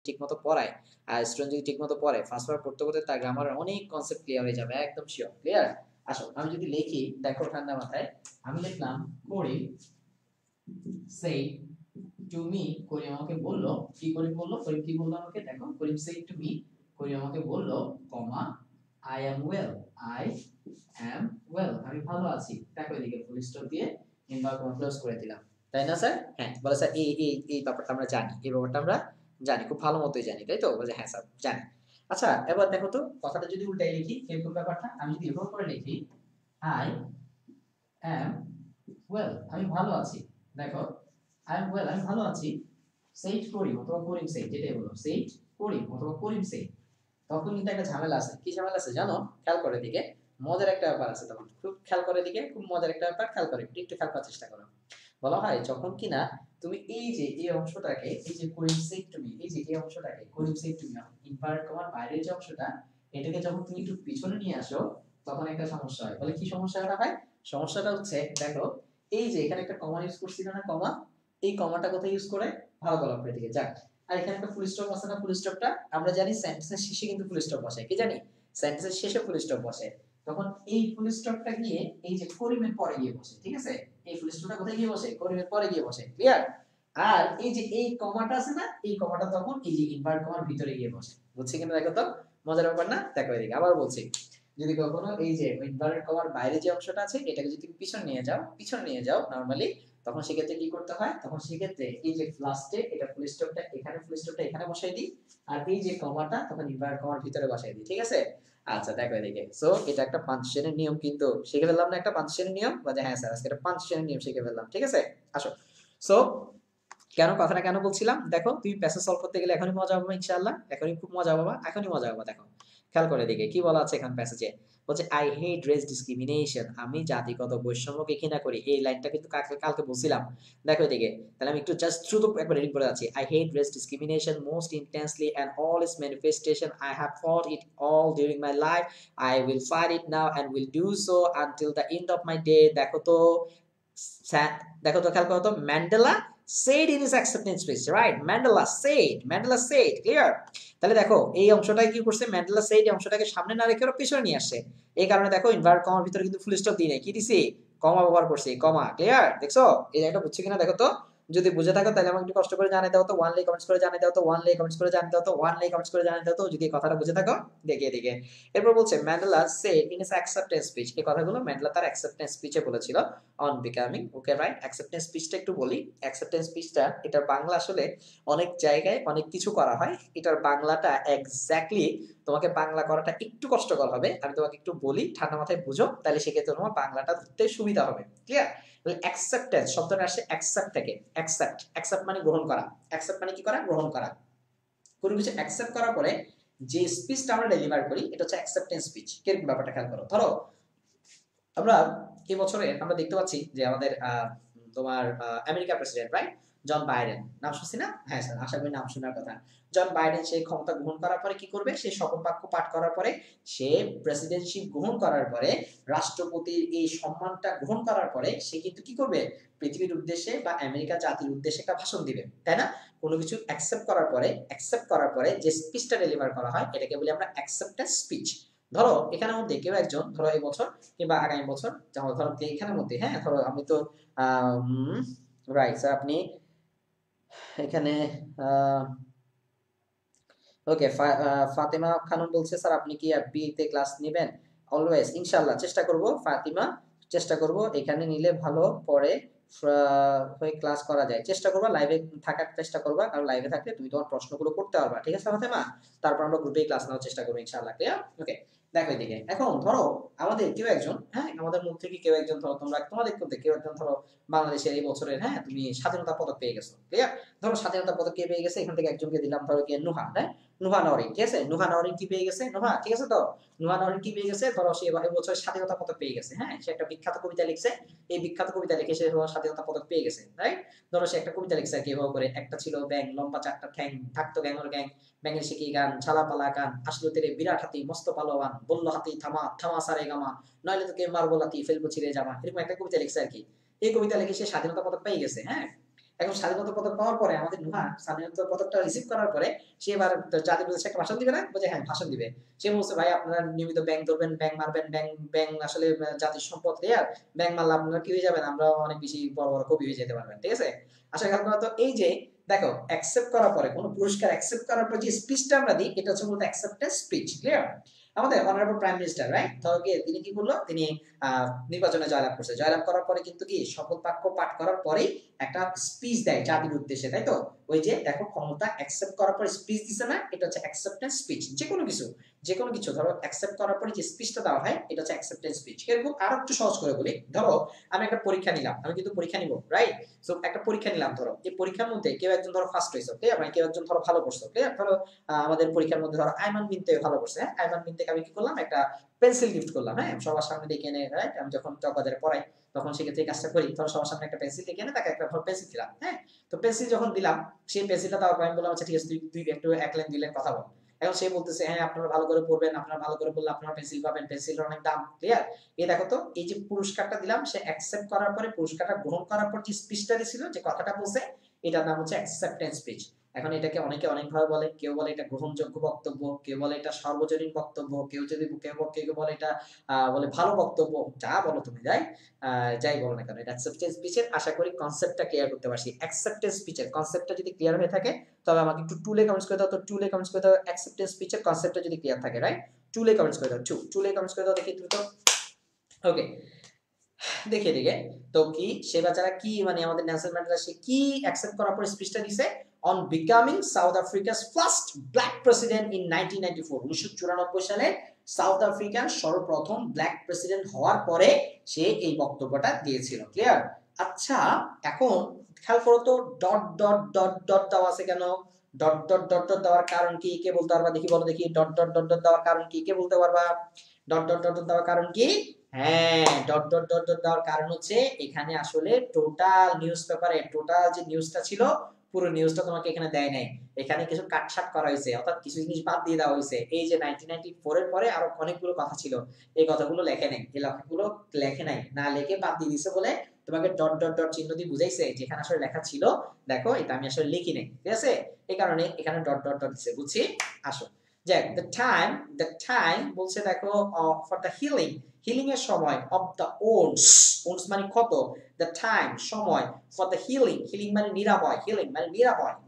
ঠিকমতো পড়ায় আর স্টুডেন্ট যদি ঠিকমতো পড়ে ফার্স্ট বার পড়তে পড়তে তার গ্রামারের অনেক কনসেপ্ট ক্লিয়ার হয়ে যাবে, একদম শিওর। ক্লিয়ার? আসো আমি যদি লিখি, দেখো ঠান্ডা মাথায় আমি লিখলাম করিম সেই টু মি, করিম আমাকে বললো, কি করিম বললো, করিম কি বললো আমাকে, দেখো করিম সেই টু মি, করিম আমাকে বললো comma I am well, I am well, আমি ভালো আছি। দেখো এদিকে ফুল স্টপ দিয়ে ইনভার্ট কমা ক্লোজ করে দিলাম, তাই না স্যার? হ্যাঁ বলে স্যার এই ব্যাপারটা আমরা জানি, এই ব্যাপারটা আমরা জানি, খুব ভালো মতোই জানি, তাই তো? বলে হ্যাঁ স্যার জানি। আচ্ছা এবার দেখো তো কথাটা যদি উল্টাই লিখি এরকম ব্যাপারটা, আমি যদি এভাবে করে লিখি আই অ্যাম ওয়েল, আমি ভালো আছি। দেখো আই এম ওয়েল, আমি ভালো আছি। সেইট করিম অথবা করিম সেইট, যেটাই বলো, সেইট করিম অথবা করিম সেইট, তখন কিন্তু একটা ঝামেলা আছে। কি ঝামেলা আছে জানো? খেয়াল করে দিকে, মজার একটা ব্যাপার আছে তখন, খুব খেয়াল করে দিকে, খুব মজার একটা ব্যাপার, খেয়াল করে একটু খেয়াল করার চেষ্টা করো। বলা হয় যখন কিনা তুমি এই যে এই অংশটাকে, এই যে করিম সেইট তুমি, এই যে এই অংশটাকে করিম সেইট তুমি ইনভার্ট কমার বাইরের যে অংশটা, এটাকে যখন তুমি একটু পিছনে নিয়ে আসো তখন একটা সমস্যা হয়। বলে কি সমস্যাটা হয়? সমস্যাটা হচ্ছে দেখো, এই যে এখানে একটা কমা ইউজ করছি না, কমা, এই কমাটা কোথায় ইউজ করে? ভালো ভালো করে দিকে যাক। আর এখানে একটা ফুল স্টপ আছে না, ফুল স্টপটা আমরা জানি সেন্টেন্সের শেষে কিন্তু ফুল স্টপ বসে, কি জানি? সেন্টেন্সের শেষে ফুল স্টপ বসে। তখন এই ফুল স্টপটা গিয়ে এই যে করিমের পরে গিয়ে বসে, ঠিক আছে? এই ফুল স্টপটা কোথায় গিয়ে বসে? করিমের পরে গিয়ে বসে, ক্লিয়ার? আর এই যে এই কমাটা আছে না, এই কমাটা তখন এই যে ইনভার্ট কমার ভিতরে গিয়ে বসে। বুঝছি কিনা দেখো তো, মজার ব্যাপার না? দেখো এদিকে আবার বলছি, যদি কখনো এই যে ইনভার্টেড কমার বাইরে যে অংশটা আছে এটাকে যদি পিছনে নিয়ে যাও, পিছনে নিয়ে যাও নরমালি, তখন সেক্ষেত্রে কি করতে হয়? তখন সেক্ষেত্রে এই যে লাস্টে এটা ফুল স্টপটা এখানে, ফুল স্টপটা এখানে বসাই দিই, আর এই যে কমাটা তখন ইনভার্ট কমার ভিতরে বসাই দিই, ঠিক আছে? আচ্ছা দেখো এদিকে, সো এটা একটা পাঞ্চুয়েশনের নিয়ম কিন্তু শিখে ফেললাম না, একটা পাঞ্চুয়েশনের নিয়ম, বা হ্যাঁ স্যার আজকে একটা পাঞ্চুয়েশনের নিয়ম শিখে ফেললাম, ঠিক আছে? আসো, সো কেন কথাটা কেন বলছিলাম, দেখো তুমি প্যাসেজ সলভ করতে গেলে এখনই মজা পাবা ইনশাআল্লাহ, এখনই খুব মজা পাবা, এখনই মজা পাবা। দেখো খেয়াল করে দিকে কি বলা আছে এখান প্যাসেজে, বলছে আই হেট রেস ডিসক্রিমিনেশন, আমি জাতিগত বৈষম্যকে ঘৃণা করি। এই লাইনটা কিন্তু কালকে কালকে বলছিলাম। দেখো এদিকে, তাহলে আমি একটু জাস্ট থ্রু দ্য একবার রিডিং করে যাচ্ছি। I hate race discrimination most intensely and all its manifestation, I have ফought it all during my life, I will fight it now and will do so until the end of my day। দেখো তো, দেখো তো, খেয়াল করো তো, Mandela said in his acceptance speech, right? Mandela said, clear? তাহলে দেখো এই অংশটাই কি করছে, ম্যান্ডেলা said এই অংশটাকে সামনে না রেখে ওরা পিছনে নিয়ে আসছে। এই কারণে দেখো ইনভার্ট কমার ভিতরে কিন্তু ফুল স্টপ দিই নাই, কি দিছি? কমা ব্যবহার করছি, কমা, ক্লিয়ার? দেখছো এই জায়গাটা বুঝছো কিনা দেখো তো, যদি বুঝে থাকো তাহলে আমাকে একটু কষ্ট করে জানিয়ে দাও তো, ওয়ান লে কমেন্টস করে জানিয়ে দাও তো, ওয়ান লে কমেন্টস করে জানিয়ে দাও তো, ওয়ান লে কমেন্টস করে জানিয়ে দাও তো, যদি এই কথাটা বুঝে থাকো। দেখিয়ে দিকে, এরপর বলছে Mandela said in his acceptance speech, এই কথাগুলো ম্যান্ডেলা তার acceptance স্পিচে বলেছিল on becoming, okay right? Acceptance স্পিচটা একটু বলি। অ্যাকসেপ্টেন্স স্পিচটা, এটার বাংলা আসলে অনেক জায়গায় অনেক কিছু করা হয়, এটার বাংলাটা এক্স্যাক্টলি তোমাকে বাংলা করাটা একটু কষ্টকর হবে, আমি তোমাকে একটু বলি, ঠান্ডা মাথায় বুঝো, তাহলে সেক্ষেত্রে তোমার বাংলাটা ধরতে সুবিধা হবে, ক্লিয়ার? অ্যাকসেপ্টেন্স শব্দটা আসছে অ্যাকসেপ্ট থেকে, অ্যাকসেপ্ট, অ্যাকসেপ্ট মানে গ্রহণ করা, অ্যাকসেপ্ট মানে কি করা? গ্রহণ করা। কোনো কিছু অ্যাকসেপ্ট করার পরে যে স্পিচটা আমরা ডেলিভার করি এটা হচ্ছে অ্যাকসেপ্টেন্স স্পিচ। কিরকম ব্যাপারটা খেয়াল করো, ধরো আমরা এই বছরে আমরা দেখতে পাচ্ছি যে আমাদের তোমার আমেরিকার প্রেসিডেন্ট, রাইট? জন বাইডেন, নাম শুনছি না? হ্যাঁ স্যার, আশা করি নাম শোনার কথা। জন বাইডেন সে ক্ষমতা গ্রহণ করার পরে কি করবে? সে শপথ বাক্য পাঠ করার পরে, সে প্রেসিডেন্টশিপ গ্রহণ করার পরে, রাষ্ট্রপতির এই সম্মানটা গ্রহণ করার পরে সে কিন্তু কি করবে? পৃথিবীর উদ্দেশ্যে বা আমেরিকা জাতির উদ্দেশ্যে একটা ভাষণ দিবে, তাই না? কোনো কিছু অ্যাকসেপ্ট করার পরে যে স্পিচটা ডেলিভার করা হয় এটাকে বলি আমরা অ্যাকসেপ্টেন্স স্পিচ। ধরো এখানের মধ্যে কেউ একজন, ধরো এই বছর কিংবা আগামী বছর, ধরো এখানের মধ্যে, হ্যাঁ ধরো আমি তো রাইট স্যার, আপনি এখানে ওকে, ফাতেমা খানম বলছে স্যার আপনি কি বিতে ক্লাস নেবেন? অলওয়েজ, ইনশাআল্লাহ চেষ্টা করব ফাতিমা, চেষ্টা করব এখানে নিলে ভালো পড়ে হয়ে ক্লাস করা যায়, চেষ্টা করবা লাইভে থাকার চেষ্টা করবা, কারণ লাইভে থাকলে তুমি তোমার প্রশ্নগুলো করতে পারবা, ঠিক আছে ফাতেমা? তারপর আমরা গ্রুপে ক্লাস নেওয়ার চেষ্টা করবো ইনশাআল্লাহ, ক্লিয়ার? ওকে, দেখো এদিকে, এখন ধরো আমাদের কেউ একজন, হ্যাঁ আমাদের মধ্যে থেকে কেউ একজন, ধরো তোমরা তোমাদের মধ্যে কেউ একজন, ধরো বাংলাদেশের এই বছরের, হ্যাঁ তুমি স্বাধীনতা পদক পেয়ে গেছো, ক্লিয়ার? ধরো স্বাধীনতা পদক কে পেয়ে গেছে, এখান থেকে একজনকে দিলাম, ধরো কি নুহা, হ্যাঁ নুহা নরিন, ঠিক আছে? নুহা নরিন কি পেয়ে গেছে? নুহা, ঠিক আছে তো? নুহা নরিন কি পেয়ে গেছে? ধরো সে এবছর স্বাধীনতা পদক পেয়ে গেছে, হ্যাঁ সে একটা বিখ্যাত কবিতা লিখছে, এই বিখ্যাত কবিতা লিখে সে স্বাধীনতা পদক পেয়ে গেছে, রাইট? ধরো সে একটা কবিতা লিখছে কিভাবে করে, একটা ছিল ব্যাং লম্বা চারটা ঠ্যাং, থাকতো গ্যাংর গ্যাং, ব্যাঙের শিখি গান, ঝালাপালা গান, আসলো তেরে বিরাট হাতি মস্ত পালোয়ান, বলল হাতি থামা, থামা সারে গামা, নইলে তোকে মারবো লাতি ফেলবো ছিঁড়ে জামা, এরকম একটা কবিতা লিখছে আর কি। এই কবিতা লিখে সে স্বাধীনতা পদক পেয়ে গেছে, হ্যাঁ? এখন স্বাধীনতা পদক পাওয়ার পরে আমাদের নুহা স্বাধীনতা পদকটা রিসিভ করার পরে সে এবার জাতির উদ্দেশ্যে একটা ভাষণ দিবে না, বলছে হ্যাঁ ভাষণ দিবে। সে বলছে ভাই আপনারা নিয়মিত ব্যাংক ধরবেন, ব্যাংক মারবেন, ব্যাংক আসলে জাতির সম্পদ, আর ব্যাংক মারলে আপনারা কি হয়ে যাবেন, আমরা অনেক বেশি বড় বড় কবি হয়ে যেতে পারবেন, ঠিক আছে। আশা করা তো এই যে দেখো অ্যাকসেপ্ট করার পরে কোনো পুরস্কার অ্যাকসেপ্ট করার পর যে স্পিচটা আমরা দিই এটা হচ্ছে মূলত অ্যাকসেপ্টেন্স স্পিচ, ক্লিয়ার। আমাদের অনারেবল প্রাইম মিনিস্টার রাইট, ধরো কি তিনি কি করলো, তিনি নির্বাচনে জয়লাভ করছে, জয়লাভ করার পরে কিন্তু কি শপথ বাক্য পাঠ করার পরেই একটা স্পিচ দেয় জাতির উদ্দেশ্যে, তাই তো। ওই যে দেখো ক্ষমতা অ্যাকসেপ্ট করার পরে স্পিচ দিছে না, এটা হচ্ছে অ্যাকসেপ্টেন্স স্পিচ। যে কোনো কিছু ধরো অ্যাকসেপ্ট করার পরে যে স্পিচটা দেওয়া হয় এটা হচ্ছে অ্যাকসেপ্টেন্স স্পিচ। এরকম আরো একটু সহজ করে বলি, ধরো আমি একটা পরীক্ষা নিলাম, আমি কিন্তু পরীক্ষা নিব রাইট। সো একটা পরীক্ষা নিলাম, ধরো এই পরীক্ষার মধ্যে কেউ একজন ধরো ফার্স্ট হয়েছে, ক্লিয়ার, মানে কেউ একজন ধরো ভালো করছে, ক্লিয়ার। ধরো আমাদের পরীক্ষার মধ্যে ধরো আইমান বিনতে ভালো করছে, হ্যাঁ, আইমান বিনতে আমি কি করলাম, একটা পেন্সিল গিফট করলাম, হ্যাঁ, সবার সামনে ডেকে এনে, রাইট, আমি যখন চকবাজারে পড়াই তখন সেক্ষেত্রে কাজটা করি, ধরো সবার সামনে একটা পেন্সিল ডেকে এনে তাকে একটা পেন্সিল দিলাম, হ্যাঁ। তো পেন্সিল যখন দিলাম, সেই পেন্সিলটা দেওয়ার পর আমি বললাম আচ্ছা ঠিক আছে তুই একটু এক লাইন দিলেন কথা বল। এখন সে বলতেছে হ্যাঁ আপনারা ভালো করে পড়বেন, আপনারা ভালো করে বললে আপনারা পেন্সিল পাবেন, পেন্সিলের অনেক দাম, ক্লিয়ার। এই দেখো তো এই যে পুরস্কারটা দিলাম, সে অ্যাকসেপ্ট করার পরে, পুরস্কারটা গ্রহণ করার পর যে স্পিচটা দিছিল, যে কথাটা বলছে, এটার নাম হচ্ছে অ্যাকসেপ্টেন্স স্পিচ। এখন এটাকে অনেকে অনেকভাবে বলে, কেউ বলে এটা গ্রহণযোগ্য বক্তব্য, কেউ বলে এটা সর্বজনীন বক্তব্য, কেউ বলে এটা বলে ভালো বক্তব্য, যা বলো তুমি, যাই বলো না কেন, এটা অ্যাকসেপ্টেন্স স্পিচের। আশা করি কনসেপ্টটা ক্লিয়ার করতে পারছি। অ্যাকসেপ্টেন্স স্পিচের কনসেপ্টটা যদি ক্লিয়ার হয়ে থাকে তবে আমাকে একটু টুলে কমেন্টস করে দাও, তো টুলে কমেন্টস করে দাও অ্যাকসেপ্টেন্স স্পিচের কনসেপ্টটা যদি ক্লিয়ার থাকে, রাইট। টুলে কমেন্টস করে দাও, টুলে কমেন্টস করে দাও দেখি তুমি তো। ওকে, দেখে দিকে তো কি সে বেচারা কি, মানে আমাদের নেলসন ম্যান্ডেলা সে কি অ্যাকসেপ্ট করার পর স্পিচটা দিছে, on becoming south আফ্রিকাস first black president in 1994, 1994 সালে সাউথ আফ্রিকার সর্বপ্রথম ব্ল্যাক প্রেসিডেন্ট হওয়ার পরে সে এই বক্তব্যটা দিয়েছিল, ক্লিয়ার। আচ্ছা এখন খেয়াল করো তো, ডট ডট ডট ডট দেওয়া আছে কেন, ডট ডট ডট ডট দেওয়ার কারণ কি, কে বলতে পারবা দেখি, বলো দেখি, ডট ডট ডট ডট দেওয়ার কারণ কি, কে বলতে পারবা, ডট ডট ডট ডট দেওয়ার কারণ কি? হ্যাঁ, ডট ডট ডট ডট দেওয়ার কারণ হচ্ছে এখানে আসলে টোটাল নিউজ পেপারে টোটাল যে নিউজটা ছিল পুরো নিউজটা তোমাকে এখানে দেয় নাই, এখানে কিছু কাটছাট করা হয়েছে, অর্থাৎ কিছু জিনিস বাদ দিয়ে দেওয়া হয়েছে। এই যে 1994 এর পরে আরো অনেকগুলো কথা ছিল, এই কথাগুলো লেখে নাই, এই লেখাগুলো লেখে নাই, না লেখে বাদ দিয়ে দিছে বলে তোমাকে ডট ডট ডট চিহ্ন দিয়ে বুঝাইছে যেখানে আসলে লেখা ছিল দেখো এটা আমি আসলে লিখি নাই, ঠিক আছে, এই কারণে এখানে ডট ডট ডট দিছে, বুঝছি। আসো যাক, দ্য টাইম বলছে দেখো ফর দ্য হিলিং এর সময়, অফ দ্য ওন্স, ওন্স মানে ক্ষত, দ্য টাইম সময়, ফর দ্য হিলিং মানে নিরাময়,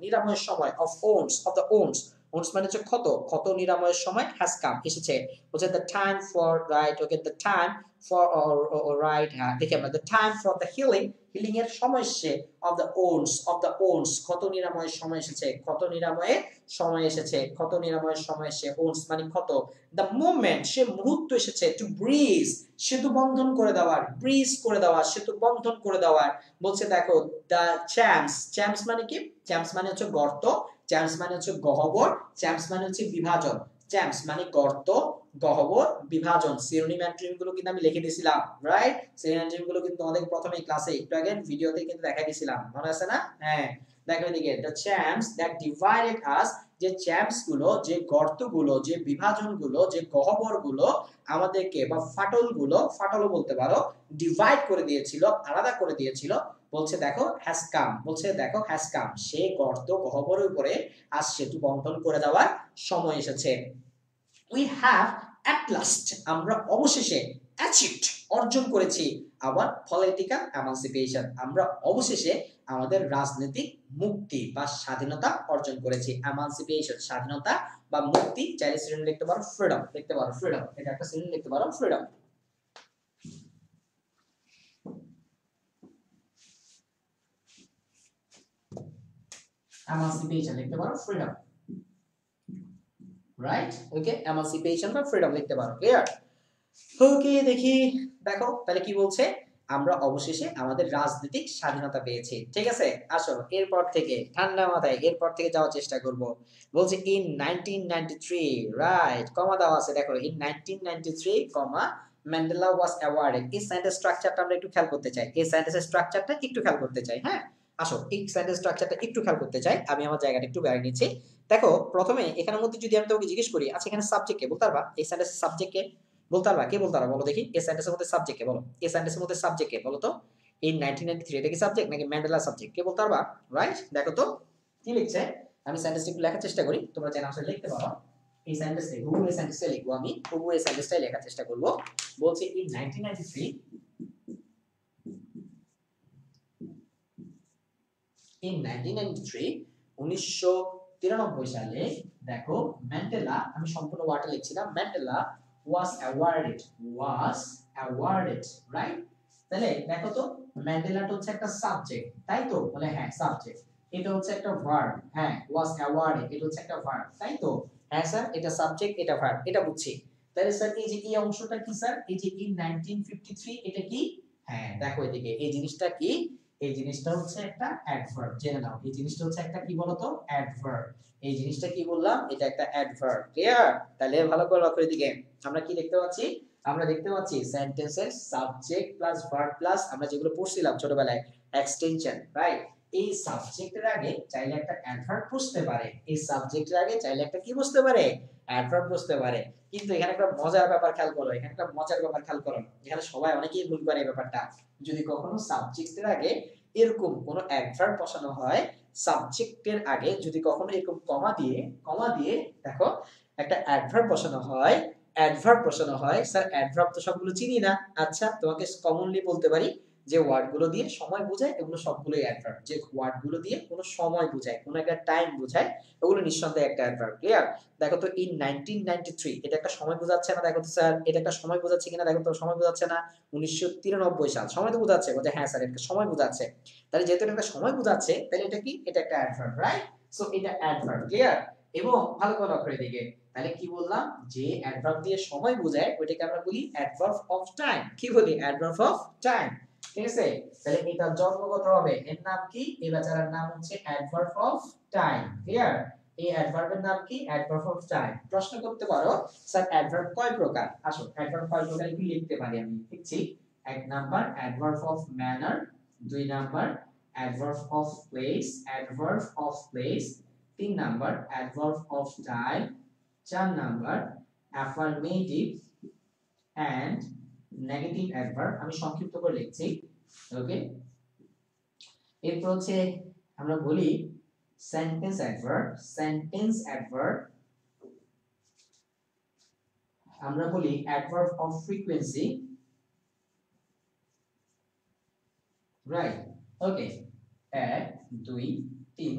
নিরাময়ের সময়, অফ দ্য ওন্স মানে হচ্ছে ক্ষত নিরাময়ের সময়, হ্যাজ কাম এসেছে, বলছে the time for right, okay the time for right, হ্যাঁ দেখি আমরা, the time for the healing এর সময় এসেছে, অফ দ্য ওন্স ক্ষত নিরাময়ের সময় এসেছে, ক্ষত নিরাময়ের সময় এসেছে, ক্ষত নিরাময়ের সময় এসে, ওন্স মানে ক্ষত, দ্য মোমেন্ট সে মুহূর্ত এসেছে, টু ব্রিজ সেতু বন্ধন করে দেওয়ার, সেতু বন্ধন করে দেওয়ার, বলছে দেখো দ্য চ্যাম্পস মানে কি, চ্যাম্পস মানে হচ্ছে গর্ত, চ্যাম্পস মানে হচ্ছে গহ্বর, চ্যাম্পস মানে হচ্ছে বিভাজন, চ্যাম্পস মানে গর্ত, গহ্বর, বিভাজন, সিনোনিম অ্যান্টোনিম গুলো কিন্তু আমি লিখে দিয়েছিলাম, রাইট, সিনোনিম অ্যান্টোনিম গুলো কিন্তু আমাদের প্রথমে ক্লাসে একটু আগে ভিডিওতে কিন্তু দেখাই দিয়েছিলাম, মনে আছে না? হ্যাঁ দেখো এদিকে, দ্য চ্যাম্পস দ্যাট ডিভাইডেড আস, যে চ্যাম্পস গুলো, যে গর্তগুলো, যে বিভাজনগুলো, যে গহ্বরগুলো আমাদেরকে, বা ফাটলও বলতে পারো, ডিভাইড করে দিয়েছিল, আলাদা করে দিয়েছিল, বলছে দেখো হ্যাজ কাম সে গর্ত গহ্বরের উপরে আজ সেতু বন্ধন করে দেওয়ার সময় এসেছে। উই হ্যাভ অ্যাট লাস্ট আমরা অবশেষে অ্যাচিভড অর্জন করেছি, আবার পলিটিক্যাল এমানসিপেশন আমরা অবশেষে আমাদের রাজনৈতিক মুক্তি বা স্বাধীনতা অর্জন করেছি, এমানসিপেশন স্বাধীনতা বা মুক্তি, চাইলে সিনোনিম লিখতে পারো ফ্রিডম, এটা একটা সিনোনিম লিখতে পারো ফ্রিডম। এমানসিপেশন লিখতে পারো ফ্রিডম, রাইট, ওকে, এমানসিপেশন বা ফ্রিডম লিখতে পারো, ক্লিয়ার। ওকে দেখি, দেখো তাহলে কি বলছে, আমরা অবশেষে আমাদের রাজনৈতিক স্বাধীনতা পেয়েছি, ঠিক আছে। আসো এরপর থেকে ঠান্ডা মাথায় এরপর থেকে যাওয়ার চেষ্টা করব, বলছে ইন 1993, রাইট, কমা দেওয়া আছে দেখো, in 1993 comma Mandela was awarded, এই সেন্টেন্স স্ট্রাকচারটা আমরা একটু খেয়াল করতে চাই, এই সেন্টেন্সের স্ট্রাকচারটা একটু খেয়াল করতে চাই, হ্যাঁ আসো এই সেন্টেন্স স্ট্রাকচারটা একটু খেয়াল করতে চাই, আমি আমার জায়গাটা একটু বেড়ে নিচ্ছি। দেখো প্রথমে এখানের মধ্যে যদি আমি তোমাকে জিজ্ঞেস করি আচ্ছা এখানে সাবজেক্ট কে, বলতে পারবা এই সেন্টেন্সের সাবজেক্ট কে, বলতে পারবা, কে বলতে পারবা বলো দেখি, এই সেন্টেন্সের মধ্যে সাবজেক্ট কে বলো, এই সেন্টেন্সের মধ্যে সাবজেক্ট কে বলো তো, ইন 1993 এটা কি সাবজেক্ট নাকি ম্যান্ডেলা সাবজেক্ট কে বলতে পারবা? রাইট, দেখো তো কি লিখছে। আমি সেন্টেন্সটা একটু লেখার চেষ্টা করি, তোমরা চাইলে আমার সাথে লিখতে পারো। এই সেন্টেন্সটা হুবহু এই সেন্টেন্সটা লিখবো, আমি হুবহু এই সেন্টেন্সটাই লেখার চেষ্টা করব। বলছে ইন 1993 in 1993 1993 সালে দেখো ম্যান্ডেলা, আমি সম্পূর্ণ ওয়ার্ডটা লিখছি না, ম্যান্ডেলা was awarded রাইট। তাহলে দেখো তো ম্যান্ডেলাটা হচ্ছে একটা সাবজেক্ট, তাই তো? বলে হ্যাঁ সাবজেক্ট। এটা হচ্ছে একটা ভার্ব, হ্যাঁ was awarded এটা হচ্ছে একটা ভার্ব, তাই তো? হ্যাঁ স্যার, এটা সাবজেক্ট এটা ভার্ব, এটা বুঝছি। তাহলে স্যার এই যে এই অংশটা কি স্যার? এই যে in 1953 এটা কি? হ্যাঁ দেখো এদিকে এই জিনিসটা কি? এই জিনিসটা হচ্ছে একটা অ্যাডভার্ব, জেনে নাও এই জিনিসটা হচ্ছে একটা কি বলতো? অ্যাডভার্ব। এই জিনিসটা কি বললাম? এটা একটা অ্যাডভার্ব, ক্লিয়ার? তাহলে ভালো করে লক্ষ্য দিকে আমরা কি দেখতে পাচ্ছি? আমরা দেখতে পাচ্ছি সেন্টেন্সের সাবজেক্ট প্লাস ভার্ব প্লাস আমরা যেগুলো পড়ছিলাম ছোটবেলায় এক্সটেনশন, রাইট? এই সাবজেক্টের আগে চাইলে একটা অ্যাডভার্ব বসতে পারে, এই সাবজেক্টের আগে চাইলে একটা কি বসতে পারে? অ্যাডভার্ব বসতে পারে। কিন্তু এখানে একটা মজার ব্যাপার খেয়াল করো, এখানে একটা মজার ব্যাপার খেয়াল করো, এখানে সবাই অনেকেই ভুল করে এই ব্যাপারটা। যদি কখনো সাবজেক্টের আগে এরকম কোন অ্যাডভার্ব বসানো হয়, সাবজেক্টের আগে যদি কখনো এরকম কমা দিয়ে দেখো একটা অ্যাডভার্ব বসানো হয়, অ্যাডভার্ব বসানো হয়, স্যার অ্যাডভার্ব তো সবগুলো চিনি না। আচ্ছা তোমাকে কমনলি বলতে পারি যে ওয়ার্ডগুলো দিয়ে সময় বোঝায় এগুলো সবগুলোই অ্যাডভার্ব, যে ওয়ার্ডগুলো দিয়ে কোনো সময় বোঝায় কোনো একটা টাইম বোঝায় ওগুলো নিঃসন্দেহে একটা অ্যাডভার্ব, ক্লিয়ার? দেখো তো ইন 1993 এটা একটা সময় বোঝাচ্ছে না? দেখো তো স্যার এটা একটা সময় বোঝাচ্ছে কিনা? দেখো তো সময় বোঝাচ্ছে না। 1993 সাল সময় তো বোঝাচ্ছে, বলছে হ্যাঁ স্যার এটা সময় বোঝাচ্ছে। তাহলে যেহেতু এটা একটা সময় বোঝাচ্ছে তাহলে এটা কি? এটা একটা অ্যাডভার্ব, রাইট? সো এটা অ্যাডভার্ব, ক্লিয়ার? এবং ভালো করে লক্ষ্য দিকে তাহলে কি বললাম? যে অ্যাডভার্ব দিয়ে সময় বোঝায় ওইটাকে আমরা বলি অ্যাডভার্ব অফ টাইম। কি বলি? অ্যাডভার্ব অফ টাইম, ঠিক আছে? তাহলে এটা জন্মগত হবে, এর নাম কি? এই বেচারার নাম হচ্ছে অ্যাডভার্ব অফ টাইম, ক্লিয়ার? এই অ্যাডভার্বের নাম কি? Adverb of time. প্রশ্ন করতে পারো স্যার অ্যাডভার্ব কয় প্রকার? আসো অ্যাডভার্ব কয় প্রকার একটু লিখতে পারি, আমি লিখছি। এক নাম্বার অ্যাডভার্ব অফ ম্যানার, দুই number adverb of place, adverb of place, তিন নাম্বার অ্যাডভার্ব অফ টাইম, চার number affirmative and negative adverb. আমি সংক্ষিপ্ত করে লিখছি, ওকে? এরপর হচ্ছে আমরা বলি সেন্টেন্স অ্যাডভার্ব, সেন্টেন্স অ্যাডভার্ব আমরা বলি adverb of frequency, right? Okay, 1 2 3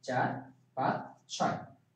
4 5 6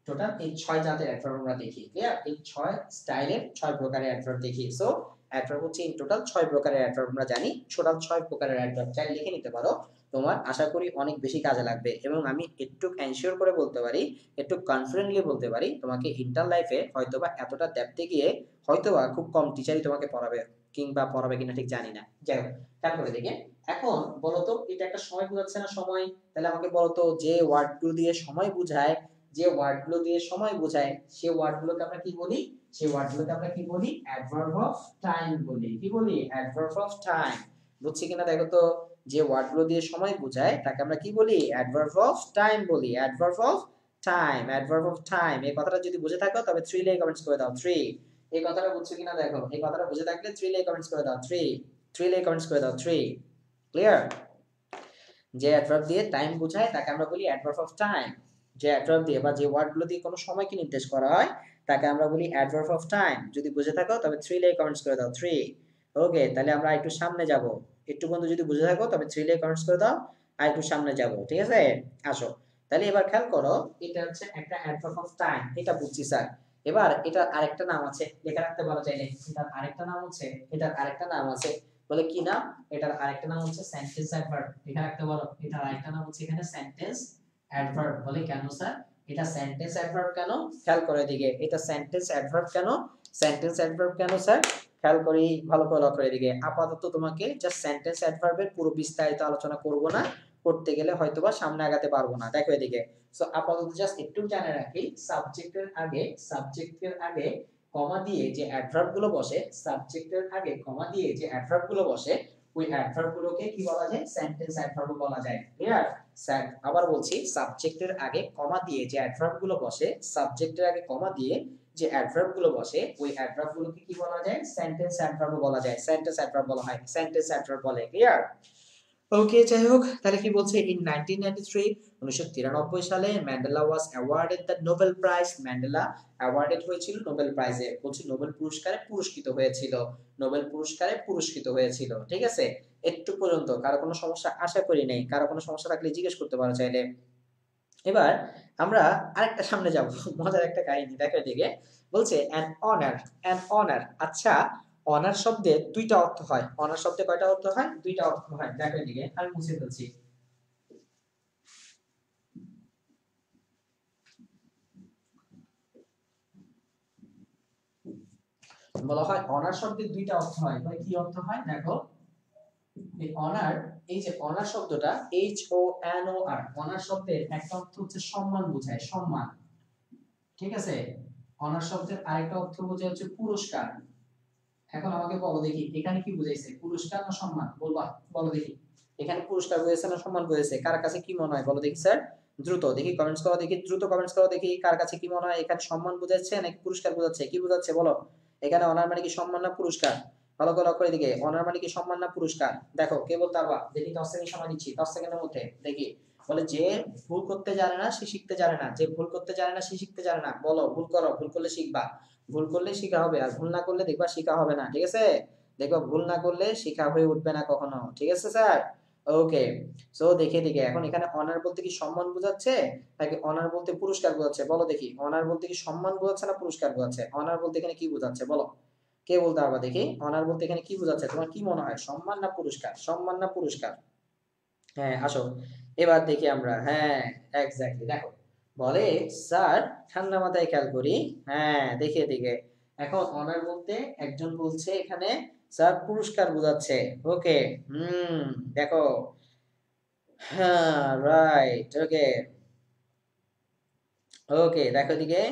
total এই 6 জাতের অ্যাডভার্ব আমরা দেখি, ক্লিয়ার? এই 6 স্টাইলের 6 প্রকারের অ্যাডভার্ব দেখি। সো অ্যাডভার্ব হচ্ছে ইন টোটাল 6 প্রকারের অ্যাডভার্ব আমরা জানি। টোটাল 6 প্রকারের অ্যাডভার্ব চাইলে লিখে নিতে পারো, তোমার আশা করি অনেক বেশি কাজে লাগবে। এবং আমি একটু এনশিওর করে বলতে পারি, একটু কনফিডেন্টলি বলতে পারি, তোমাকে ইন্টার লাইফে হয়তোবা এতটা ডেপথে গিয়ে হয়তোবা খুব কম টিচারই তোমাকে পড়াবে, কিংবা পড়াবে কিনা ঠিক জানি না। যাই হোক, খেয়াল করে দেখে এখন বলতো এটা একটা সময় বোঝাচ্ছে না? সময়। তাহলে আমাকে বলতো যে ওয়ার্ডগুলো দিয়ে সময় বোঝায়, যে ওয়ার্ডগুলো দিয়ে সময় বোঝায় সেই ওয়ার্ডগুলোকে আমরা কি বলি? সেই ওয়ার্ডগুলোকে আমরা কি বলি? অ্যাডভার্ব অফ টাইম বলি। কি বলি? Adverb of time. বুঝছি কিনা দেখো তো? যে ওয়ার্ডগুলো দিয়ে সময় বোঝায় তাকে আমরা কি বলি? অ্যাডভার্ব অফ টাইম বলি। Adverb of time, adverb of time. এই কথাটা যদি বুঝে থাকো তবে 3 লিখে কমেন্টস করে দাও। 3। এই কথাটা বুঝছো কিনা দেখো। এই কথাটা বুঝে থাকলে 3 লিখে কমেন্টস করে দাও। 3 3 লিখে কমেন্টস করে দাও। 3, ক্লিয়ার? যে অ্যাডভার্ব দিয়ে টাইম বোঝায় তাকে আমরা বলি অ্যাডভার্ব অফ টাইম। যে অ্যাডভার্ব দিয়ে বা যে ওয়ার্ডগুলো দিয়ে কোনো সময়কে নির্দেশ করা হয় তাকে আমরা বলি অ্যাডভার্ব অফ টাইম। যদি বুঝে থাকো তবে 3 লিখে কমেন্টস করে দাও। 3। ওকে, তাহলে আমরা একটু সামনে যাব। একটু বন্ধু যদি বুঝে থাকো তবে 3 লিখে কমেন্টস করে দাও, আর একটু সামনে যাব, ঠিক আছে? আসো তাহলে এবার খেয়াল করো, এটা হচ্ছে একটা অ্যাডভার্ব অফ টাইম, এটা বুঝছি স্যার। এবার এটার আরেকটা নাম আছে, লেখা রাখতে পারো চাইলে। এটার আরেকটা নাম হচ্ছে, এটার আরেকটা নাম আছে, বলে কি নাম? এটার আরেকটা নাম হচ্ছে সেন্টেন্স অ্যাডভার্ব। লেখা রাখতে পারো, এটার আরেকটা নাম হচ্ছে এখানে সেন্টেন্স অ্যাডভার্ব। বলে কেন স্যার এটা সেন্টেন্স অ্যাডভার্ব কেন? খেয়াল করে দিকে, এটা সেন্টেন্স অ্যাডভার্ব কেন? সেন্টেন্স অ্যাডভার্ব কেন স্যার? খেয়াল করি, ভালো করে লক্ষ্য করে দিকে। আপাতত তোমাকে জাস্ট সেন্টেন্স অ্যাডভার্বের পুরো বিস্তারিত আলোচনা করব না, করতে গেলে হয়তোবা সামনে আগাতে পারবো না। দেখো এদিকে, সো আপাতত জাস্ট একটু জানে রাখি, সাবজেক্টের আগে কমা দিয়ে যে অ্যাডভার্ব গুলো বসে, সাবজেক্টের আগে কমা দিয়ে যে অ্যাডভার্ব গুলো বসে ওই অ্যাডভার্ব গুলোকে কি বলা যায়? সেন্টেন্স অ্যাডভার্ব বলা যায়, ক্লিয়ার? আবার বলছি, সাবজেক্টের আগে কমা দিয়ে যে অ্যাডভার্ব গুলো বসে, সাবজেক্টের আগে কমা দিয়ে যে অ্যাডভার্ব গুলো বসে ওই অ্যাডভার্ব গুলোকে কি বলা যায়? সেন্টেন্স অ্যাডভার্ব বলা যায়। সেন্টেন্স অ্যাডভার্ব বলা হয়, সেন্টেন্স অ্যাডভার্ব বলে, ক্লিয়ার? ওকে, যাই হোক, তাহলে কি বলছে, ইন 1993 1993 সালে Mandela was awarded the Nobel prize. Mandela awarded হয়েছিল নোবেল প্রাইজে, বলছি নোবেল পুরস্কারে পুরস্কৃত হয়েছিল, নোবেল পুরস্কারে পুরস্কৃত হয়েছিল। ঠিক আছে, একটু পর্যন্ত কারো কোনো সমস্যা আশা করি নেই, কারো কোনো সমস্যা থাকলে জিজ্ঞেস করতে পারো চাইলে। এবার আমরা আরেকটা সামনে যাব, মজার একটা কাহিনী, দেখো এদিকে, বলছে অ্যান অনার, অ্যান অনার। আচ্ছা, অনার শব্দের দুইটা অর্থ হয়, অনার শব্দে কয়টা অর্থ হয়? দুইটা অর্থ হয়, দেখো এদিকে, আমি মুছে ফেলছি। বলা হয় অনার শব্দের দুইটা অর্থ হয়, মানে কি অর্থ হয় দেখো, এই অনার, এই যে অনার শব্দটা, এইচ ও এন ও আর, অনার শব্দের একটা অর্থ হচ্ছে সম্মান বোঝায়, সম্মান। ঠিক আছে, অনার শব্দের আরেকটা অর্থ বোঝায় হচ্ছে পুরস্কার। এখন আমাকে বলো দেখি, এখানে কি বুঝাইছে, পুরস্কার না সম্মান? বলবা, বলো দেখি, এখানে পুরস্কার বুঝাইছে না সম্মান বুঝাইছে? কার কাছে কি মনে হয় বলো দেখি স্যার, দ্রুত দেখি কমেন্টস করো দেখি, দ্রুত কমেন্টস করো দেখি, কার কাছে কি মনে হয়, এখানে সম্মান বুঝাচ্ছে নাকি পুরস্কার বুঝাচ্ছে, কি বুঝাচ্ছে বলো? এখানে অনার মানে কি সম্মান না পুরস্কার? ভালো করে লক্ষ্য করে দিকে, অনার মানে কি সম্মান না পুরস্কার? দেখো কে বলতে পারবা দেখি, 10 সেকেন্ড সময় দিচ্ছি, 10 সেকেন্ডের মধ্যে দেখি। বলে যে ভুল করতে জানে না সে শিখতে জানে না, যে ভুল করতে জানে না সে শিখতে জানে না। বলো, ভুল করো, ভুল করলে শিখবা, ভুল করলে শিখা হবে, আর ভুল না করলে দেখবা শিখা হবে না। ঠিক আছে, দেখো ভুল না করলে শিখা হয়ে উঠবে না কখনো। ঠিক আছে স্যার, ওকে। সো দেখে দেখে এখন এখানে অনার বলতে কি সম্মান বোঝাচ্ছে নাকি অনার বলতে পুরস্কার বোঝাচ্ছে? বলো দেখি, অনার বলতে কি সম্মান বোঝাচ্ছে না পুরস্কার বোঝাচ্ছে? অনার বলতে এখানে কি বোঝাচ্ছে বলো, কে বলতে পারবা দেখি, অনার বলতে এখানে কি বোঝাচ্ছে? তোমার কি মনে হয়, সম্মান না পুরস্কার, সম্মান না পুরস্কার? হ্যাঁ আসো, এবার দেখি আমরা, হ্যাঁ এক্স্যাক্টলি, দেখো বলে, স্যার ঠান্ডা মাথায় খেয়াল করি, হ্যাঁ দেখে দেখে, এখন অনার বলতে একজন বলছে এখানে স্যার পুরস্কার বোঝাচ্ছে। ওকে, হুম, দেখো, হ্যাঁ রাইট, ওকে, ওকে, দেখো দিকে,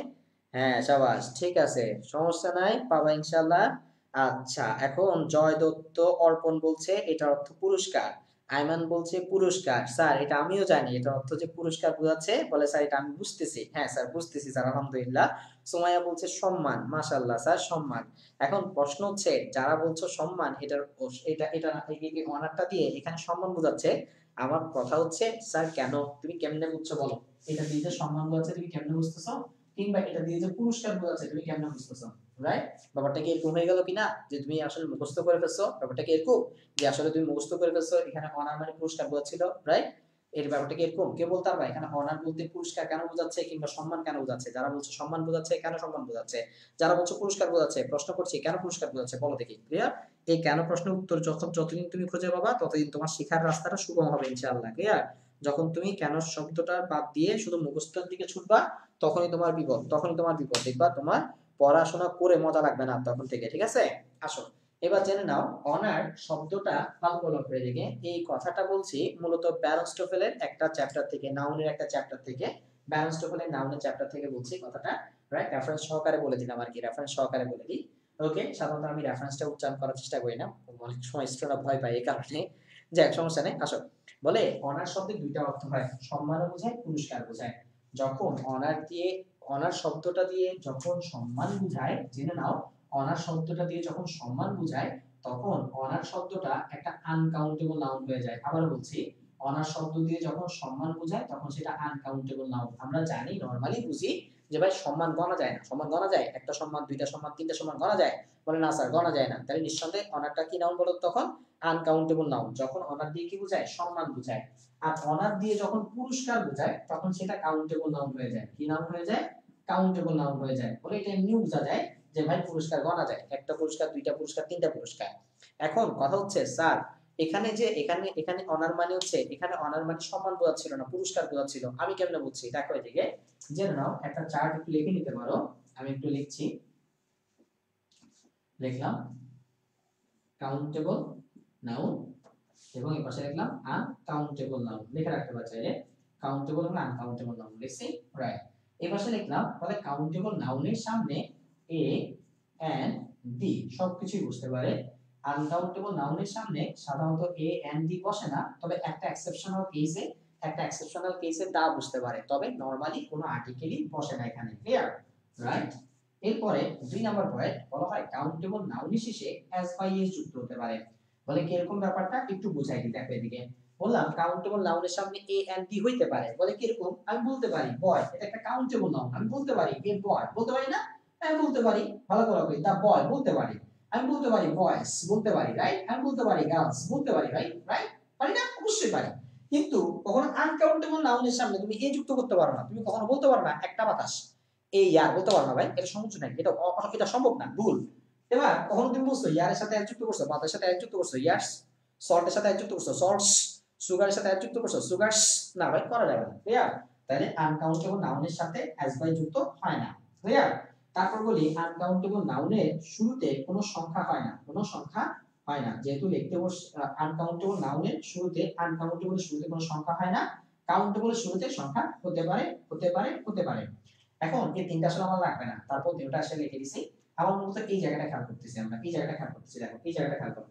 হ্যাঁ সাবাস, ঠিক আছে, সমস্যা নাই, পাবা ইনশাল্লাহ। আচ্ছা, এখন জয় দত্ত অর্পণ বলছে এটার অর্থ পুরস্কার, আইমান বলছে পুরস্কার, স্যার এটা আমিও জানি এটার অর্থ যে পুরস্কার বোঝাচ্ছে, বলে স্যার এটা আমি বুঝতেছি, হ্যাঁ স্যার বুঝতেছি স্যার, আলহামদুলিল্লাহ। সুমাইয়া বলছে সম্মান, মাশাআল্লাহ স্যার সম্মান। এখন প্রশ্ন হচ্ছে, যারা বলছো সম্মান, এটার এটা এটা এই অনারটা দিয়ে এখানে সম্মান বোঝাচ্ছে, আমার কথা হচ্ছে স্যার কেন, তুমি কেমনে বুঝছো বলো, এটা দিয়ে যে সম্মান বোঝাচ্ছে তুমি কেমনে বুঝতেছো, কিংবা এটা দিয়ে যে পুরস্কার বোঝাচ্ছে তুমি কেমনে বুঝতেছো? রাইট, ব্যাপারটা কি এরকম হয়ে গেল কিনা, যে তুমি আসলে মুখস্থ করে ফেলছো, ব্যাপারটা কি এরকম যে আসলে তুমি মুখস্থ করে ফেলছো, এখানে অনার মানে পুরস্কার বোঝাচ্ছিল, রাইট? এর ব্যাপারটা কি এরকম, কে বলতে পারবা এখানে অনার বলতে পুরস্কার কেন বোঝাচ্ছে কিংবা সম্মান কেন বোঝাচ্ছে? যারা বলছো সম্মান বোঝাচ্ছে, কেন সম্মান বোঝাচ্ছে? যারা বলছো পুরস্কার বোঝাচ্ছে, প্রশ্ন করছি কেন পুরস্কার বোঝাচ্ছে, বলো দেখি, ক্লিয়ার? এই কেন প্রশ্নের উত্তর যতদিন তুমি খুঁজে পাবা ততদিন তোমার শিখার রাস্তাটা সুগম হবে ইনশাআল্লাহ, ক্লিয়ার? যখন তুমি কেন শব্দটা বাদ দিয়ে শুধু মুখস্থের দিকে ছুটবা, তখনই তোমার বিপদ, তখনই তোমার বিপদ, দেখবা তোমার পড়াশোনা করে মজা লাগবে না তখন থেকে। ঠিক আছে, আসো এবার জেনে নাও অনার শব্দটা ভালো করে দেখে, এই কথাটা বলছি মূলত ব্যারোস্টোফেলের একটা চ্যাপ্টার থেকে, নাউনের একটা চ্যাপ্টার থেকে, ব্যারোস্টোফেলের নাউনের চ্যাপ্টার থেকে বলছি কথাটা, রাইট? রেফারেন্স সহকারে বলে দিলাম আর কি, রেফারেন্স সহকারে বলে দিই। ওকে, সাধারণত আমি রেফারেন্সটা উচ্চারণ করার চেষ্টা করি না, অনেক সময় স্টুডেন্টরা ভয় পায় এই কারণে। যাক, সমস্যা নেই, আসো। বলে অনার শব্দের দুইটা অর্থ হয়, সম্মানও বোঝায় পুরস্কার বোঝায়। যখন অনার দিয়ে, অনার শব্দটা দিয়ে যখন সম্মান বোঝায়, জেনে নাও, অনার শব্দটা দিয়ে যখন সম্মান বোঝায়, তখন অনার শব্দটা একটা আনকাউন্টেবল নাউন হয়ে যায়। আবার বলছি, অনার শব্দ দিয়ে যখন সম্মান বোঝায় তখন সেটা আনকাউন্টেবল নাউন। আমরা জানি, নরমালি বুঝি যে ভাই সম্মান গণা যায় না, সম্মান গণা যায়, একটা সম্মান, দুইটা সম্মান, তিনটা সম্মান গণা যায়, বলে না স্যার গণা যায় না। তাহলে নিঃসন্দেহে অনারটা কি নাউন বলো তখন? Uncountable noun. যখন অনার দিয়ে কি বোঝায়, সম্মান বোঝায়, আর অনার দিয়ে যখন পুরস্কার বোঝায় তখন সেটা কাউন্টেবল নাউন হয়ে যায়। কি নাউন হয়ে যায়? কাউন্টেবল নাউন হয়ে যায়। বলে এটা এমনি বোঝা যায় যে ভাই পুরস্কার গণা যায়, একটা পুরস্কার, দুইটা পুরস্কার, তিনটা পুরস্কার। এখন কথা হচ্ছে স্যার, এখানে যে এখানে এখানে অনার মানে হচ্ছে, এখানে অনার মানে সম্মান বোঝাচ্ছিল না পুরস্কার বোঝাচ্ছিল, আমি কেমনে বুঝছি দেখো এদিকে, জেনে নাও, একটা চার্ট একটু লিখে নিতে পারো, আমি একটু লিখছি, লিখলাম কাউন্টেবল নাউন, এবং এই পাশে লিখলাম আনকাউন্টেবল নাউন, লিখে রাখতে পারো চাইলে, কাউন্টেবল এবং আনকাউন্টেবল নাউন লিখছি, রাইট? এই পাশে লিখলাম, বলে কাউন্টেবল নাউনের সামনে এ এন্ড ডি সবকিছুই বুঝতে পারে, আনকাউন্টেবল নাউনের সামনে সাধারণত এ এন্ড ডি বসে না, তবে একটা এক্সেপশনাল কেসে, একটা এক্সেপশনাল কেসে দা বুঝতে পারে, তবে নরমালি কোনো আর্টিকেলই বসে না এখানে, ক্লিয়ার? রাইট? এরপরে 2 নাম্বার পয়েন্ট, বলা হয় কাউন্টেবল নাউনের শেষে এস বাই এস যুক্ত হতে পারে। বলে কিরকম ব্যাপারটা একটু বুঝাই দিই, দেখো এদিকে, বললাম কাউন্টেবল নাউনের সামনে এ এন্ড বি হইতে পারে, বলে কিরকম, আমি বলতে পারি বয়, এটা একটা কাউন্টেবল নাউন, আমি বলতে পারি এ বয়, বলতে পারি না, আমি বলতে পারি, ভালো করে বলি দা বয় বলতে পারি, আমি বলতে পারি বয়েস বলতে পারি, রাইট, আমি বলতে পারি গার্লস বলতে পারি, রাইট রাইট, পারি না, অবশ্যই পারি। কিন্তু কখনো আনকাউন্টেবল নাউনের সামনে তুমি এ যুক্ত করতে পারো না, তুমি কখনো বলতে পারো না একটা বাতাস এই ইয়ার, বলতে পারো না ভাই, এটা সমস্যা নাই, এটা সম্ভব না, ভুল। এবার কখনো তুমি বলছো ইয়ারের সাথে এক যুক্ত করছো, বাতাসের সাথে এক যুক্ত করছো ইয়ার্স, সল্টের সাথে এক যুক্ত করছো সল্টস, সুগারের সাথে এক যুক্ত করছো সুগারস, না ভাই করা যাবে না, ক্লিয়ার। তাহলে আনকাউন্টেবল নাউনের সাথে এস বাই যুক্ত হয় না, ক্লিয়ার। তারপর বলি আনকাউন্টেবল নাউনের শুরুতে কোনো সংখ্যা হয় না, কোনো সংখ্যা হয় না, যেহেতু লিখতে বসে আনকাউন্টেবল নাউনের শুরুতে, আনকাউন্টেবলের শুরুতে কোনো সংখ্যা হয় না, কাউন্টেবলের শুরুতে সংখ্যা হতে পারে হতে পারে হতে পারে। এখন এই তিনটা আসলে আমার লাগবে না, তারপর দুটো আসলে লিখে দিছি। আমার মূলত এই জায়গাটা খেয়াল করতেছি, আমরা এই জায়গাটা খেয়াল করতেছি, দেখো এই জায়গাটা খেয়াল করো।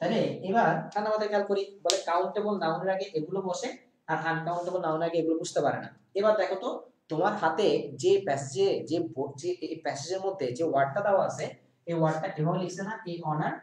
তাহলে এবার ঠান্ডা মাথায় খেয়াল করি, বলে কাউন্টেবল নাউনের আগে এগুলো বসে আর আনকাউন্টেবল নাউনের আগে এগুলো বুঝতে পারে না। এবার দেখো তো তোমার হাতে যে প্যাসেজে যে এই প্যাসেজের মধ্যে যে ওয়ার্ডটা দেওয়া আছে, এই ওয়ার্ডটা এভাবে লিখছে না, এই অনার,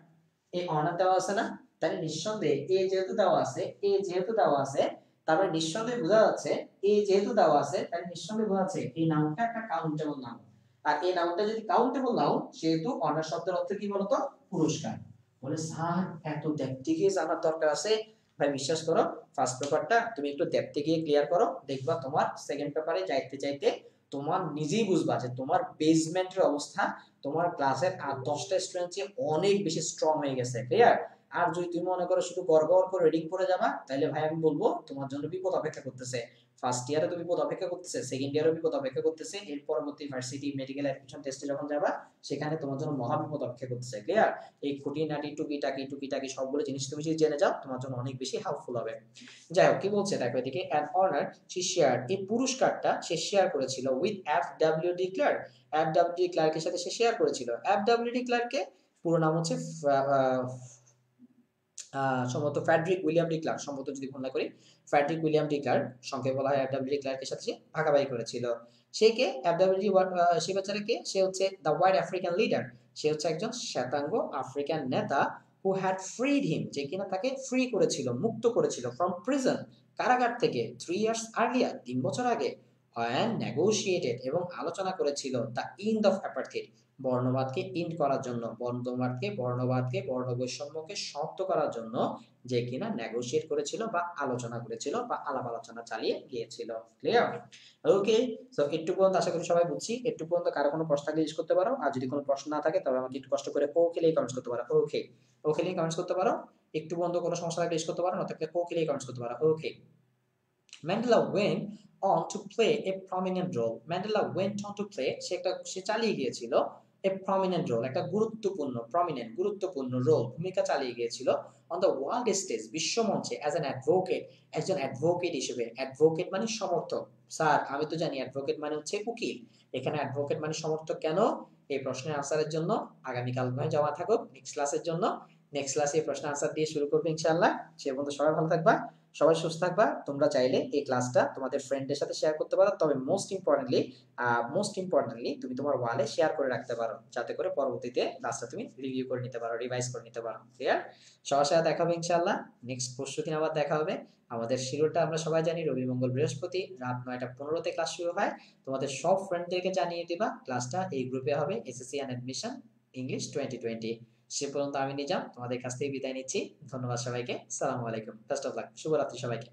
এই অনার দেওয়া আছে না, তাহলে নিঃসন্দেহে এ যেহেতু দেওয়া আছে, এ যেহেতু দেওয়া আছে, তারপরে নিঃসন্দেহে বোঝা যাচ্ছে এ যেহেতু দেওয়া আছে, তাহলে নিঃসন্দেহে বোঝা যাচ্ছে এই নাউনটা একটা কাউন্টেবল নাউন। আর এই নাউনটা যদি কাউন্টেবল নাউন, সেহেতু অনার শব্দের অর্থ কি বলতো, পুরস্কার। বলে স্যার এত ডেপথে গিয়ে জানার দরকার আছে? ভাই বিশ্বাস করো, ফার্স্ট পেপারটা তুমি একটু ডেপথে গিয়ে ক্লিয়ার করো, দেখবা তোমার সেকেন্ড পেপারে যাইতে চাইতে তোমার নিজেই বুঝবা যে তোমার বেসমেন্টের অবস্থা তোমার ক্লাসের আর 10টা স্টুডেন্ট চেয়ে অনেক বেশি স্ট্রং হয়ে গেছে, ক্লিয়ার। আর যদি তুমি মনে করো শুধু গড়গড় করে রিডিং করে যাবা, তাহলে ভাই আমি বলবো তোমার জন্য বিপদ অপেক্ষা করতেছে। ফার্স্ট ইয়ারে তো বিপদ অপেক্ষা করতেছে, সেকেন্ড ইয়ারও বিপদ অপেক্ষা করতেছে, এর পরবর্তী ভার্সিটি মেডিকেল অ্যাডমিশন টেস্টে যখন যাবা, সেখানে তোমার জন্য মহা বিপদ অপেক্ষা করতেছে, ক্লিয়ার। এই খুঁটিনাটি টুকিটাকি সবগুলো জিনিস তুমি যদি জেনে যাও, তোমার জন্য অনেক বেশি হেল্পফুল হবে। যাই হোক, কি বলছে দেখো এদিকে, অ্যান অনার শি শেয়ার, এই পুরস্কারটা সে শেয়ার করেছিল with F W D Clark, F W D ক্লার্কের সাথে সে শেয়ার করেছিল। এফ ডব্লিউ ডি ক্লার্কে পুরো নাম হচ্ছে সম্ভবত ফ্রেডরিক উইলিয়াম ডি ক্লার্ক, সম্ভবত যদি ভুল না করি, ফ্রেডরিক উইলিয়াম ডি ক্লার্ক, সংক্ষেপে বলা হয় এফডব্লিউ ডি ক্লার্কের সাথে সে ভাগাভাগি করেছিল। সে কে, এফডব্লিউ ডি, সে বেচারা কে, সে হচ্ছে দ্য হোয়াইট আফ্রিকান লিডার, সে হচ্ছে একজন শ্বেতাঙ্গ আফ্রিকান নেতা, হু হ্যাড ফ্রিড হিম, যে কিনা তাকে ফ্রি করেছিল, মুক্ত করেছিল, ফ্রম প্রিজন, কারাগার থেকে, 3 ইয়ার্স আর্লিয়ার, 3 বছর আগে, and negotiated, এবং আলোচনা করেছিল দ্য ইন্ড অফ অ্যাপার্থিড, বর্ণবাদকে ইন্ড করার জন্য, বর্ণবাদকে বর্ণবৈষম্যকে সমাপ্ত করার জন্য, যে কিনা নেগোশিয়েট করেছিল বা আলোচনা করেছিল বা আলাপ আলোচনা চালিয়ে গিয়েছিল, ক্লিয়ার। ওকে, সো একটু পর্যন্ত আশা করি সবাই বুঝছি। একটু পর্যন্ত কারো কোনো প্রশ্ন থাকলে জিজ্ঞেস করতে পারো, আর যদি কোনো প্রশ্ন না থাকে তবে আমাকে একটু কষ্ট করে ওকে লিখে কমেন্টস করতে পারো, ওকে ওকে লিখে কমেন্টস করতে পারো। একটু পর্যন্ত কোনো সমস্যা থাকলে জিজ্ঞেস করতে পারো, না থাকলে ওকে লিখে কমেন্টস করতে পারো, okay. Mandela went on to play a prominent role, Mandela went on to play, সে চালিয়ে গিয়েছিল a prominent role, একটা গুরুত্বপূর্ণ, prominent গুরুত্বপূর্ণ রোল, ভূমিকা চালিয়ে গিয়েছিল on the world stage, বিশ্বমঞ্চে, as an advocate, একজন অ্যাডভোকেট হিসেবে। অ্যাডভোকেট মানে সমর্থক। স্যার আমি তো জানি অ্যাডভোকেট মানে হচ্ছে উকিল, এখানে অ্যাডভোকেট মানে সমর্থক কেন? এই প্রশ্নের আনসারের জন্য আগামীকাল নয় জমা থাকুক নেক্সট ক্লাসের জন্য, নেক্সট ক্লাসে এই প্রশ্নের আনসার দিয়ে শুরু করবো ইনশাআল্লাহ। সে পর্যন্ত সবাই ভালো থাকবা, সবাই সুস্থ থাকবা। তোমরা চাইলে এই ক্লাসটা তোমাদের ফ্রেন্ডদের সাথে শেয়ার করতে পারো, তবে মোস্ট ইম্পর্টেন্টলি তুমি তোমার ওয়ালে শেয়ার করে রাখতে পারো, যাতে করে পরবর্তীতে ক্লাসটা তুমি রিভিউ করে নিতে পারো, রিভাইজ করে নিতে পারো, ক্লিয়ার। সবার সাথে দেখা হবে ইনশাআল্লাহ, নেক্সট পরশু দিন আবার দেখা হবে। আমাদের শিডিউলটা আমরা সবাই জানি, রবি মঙ্গল বৃহস্পতি রাত 9টা 15-তে ক্লাস শুরু হয়। তোমাদের সব ফ্রেন্ডদেরকে জানিয়ে দিবা ক্লাসটা এই গ্রুপে হবে, এসএসসি অ্যান্ড অ্যাডমিশন ইংলিশ 2020। সে পর্যন্ত আমি নিজাম তোমাদের কাছ থেকে বিদায় নিচ্ছি। ধন্যবাদ সবাইকে, সালামু আলাইকুম, বেস্ট অফ লাক, শুভরাত্রি সবাইকে।